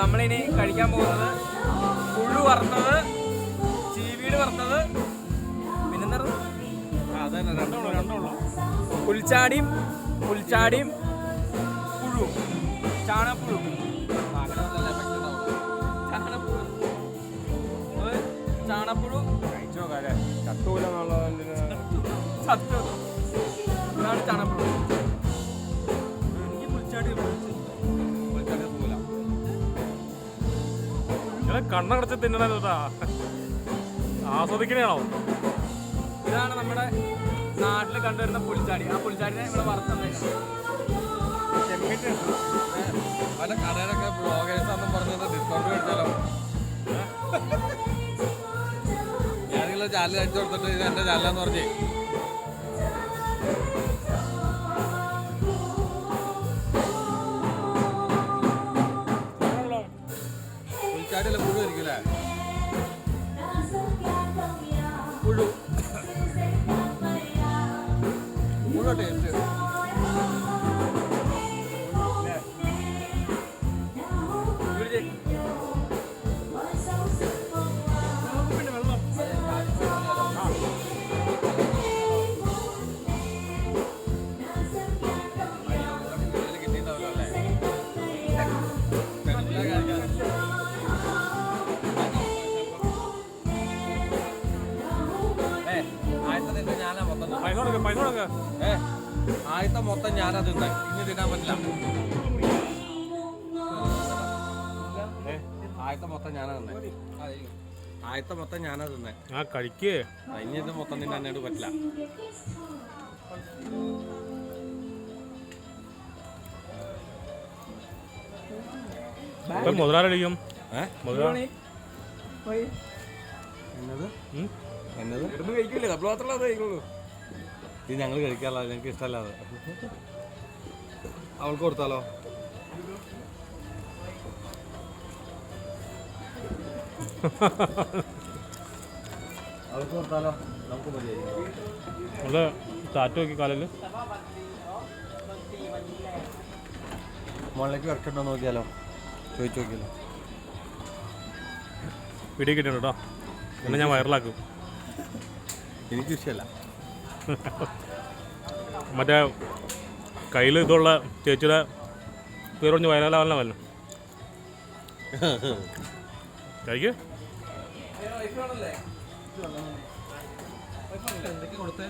നമ്മളിനി കഴിക്കാൻ പോകുന്നത് പുഴു വറുത്തത്, ചീവീട് വറുത്തത്, പിന്നെ പുൽച്ചാടിയും പുഴു, ചാണകപ്പുഴു. ചാണകപ്പുഴു കഴിച്ചോ കാര്യം ചത്തൂല ചത്തു. ഇതാണ് ചാണകപ്പുഴു. എനിക്ക് പുൽച്ചാടി കണ്ണടച്ച് തിന്നണ ആസ്വദിക്കണേണോ? ഇതാണ് നമ്മുടെ നാട്ടിൽ കണ്ടുവരുന്ന പുൽച്ചാടി. ആ പുൽച്ചാടിനെ ഇവിടെ വറുത്തന്നേക്കാണ്. പല കടയിലൊക്കെ ബ്ലോഗേഴ്സാന്നും പറഞ്ഞത് ഡിസ്കൗണ്ട് മേടിച്ചാലോ? ഞാനിങ്ങളെ ചാനൽ അടിച്ചു കൊടുത്തിട്ട് ഇത് എൻ്റെ ചാനലാന്ന് പറഞ്ഞേ. പുൽച്ചാടിയല്ല പുഴു ആയിരിക്കൂലേ? പുഴു പുഴു ടേസ്റ്റ്. ആദ്യത്തെ മൊത്തം ഞാനാ തിന്നെ, ഇനി തിന്നാൻ പറ്റില്ല. ആദ്യത്തെ മൊത്തം ഞാനാ തിന്നെ. ആദ്യത്തെ മൊത്തം ഞാനാ തിന്നെ. ആ കഴിക്കേ. ഇനി ഇത് മൊത്തം തിന്നാനായിട്ട് പറ്റില്ല. മുതലാളിക്കും മുതലാളി എന്നത് എന്നത് ഇവിടുന്ന് കഴിക്കില്ലേ? നമ്മൾ മാത്രമല്ല അത് കഴിക്കുള്ളൂ. ഇത് ഞങ്ങൾ കഴിക്കാറില്ല, ഞങ്ങൾക്ക് ഇഷ്ടമല്ല അത്. അവൾക്ക് കൊടുത്താലോ? അവൾക്ക് കൊടുത്താലോ? നമുക്ക് മതിയായിരിക്കും. നല്ല ചാറ്റ് നോക്കി കാലിൽ മുകളിലേക്ക് വരട്ടുണ്ടോ നോക്കിയാലോ? ചോദിച്ചു നോക്കിയാലോ? വീഡിയോ കിട്ടിയുണ്ട് കേട്ടോ. എന്നെ ഞാൻ വൈറലാക്കും. എനിക്ക് ഇഷ്ടമല്ല. മറ്റേ കയ്യിൽ ഇതുള്ള ചേച്ചിയുടെ പേര് പറഞ്ഞ് വയനാലാവല്ല വല്ല കഴിക്ക്. എന്തൊക്കെ കൊടുത്തേ?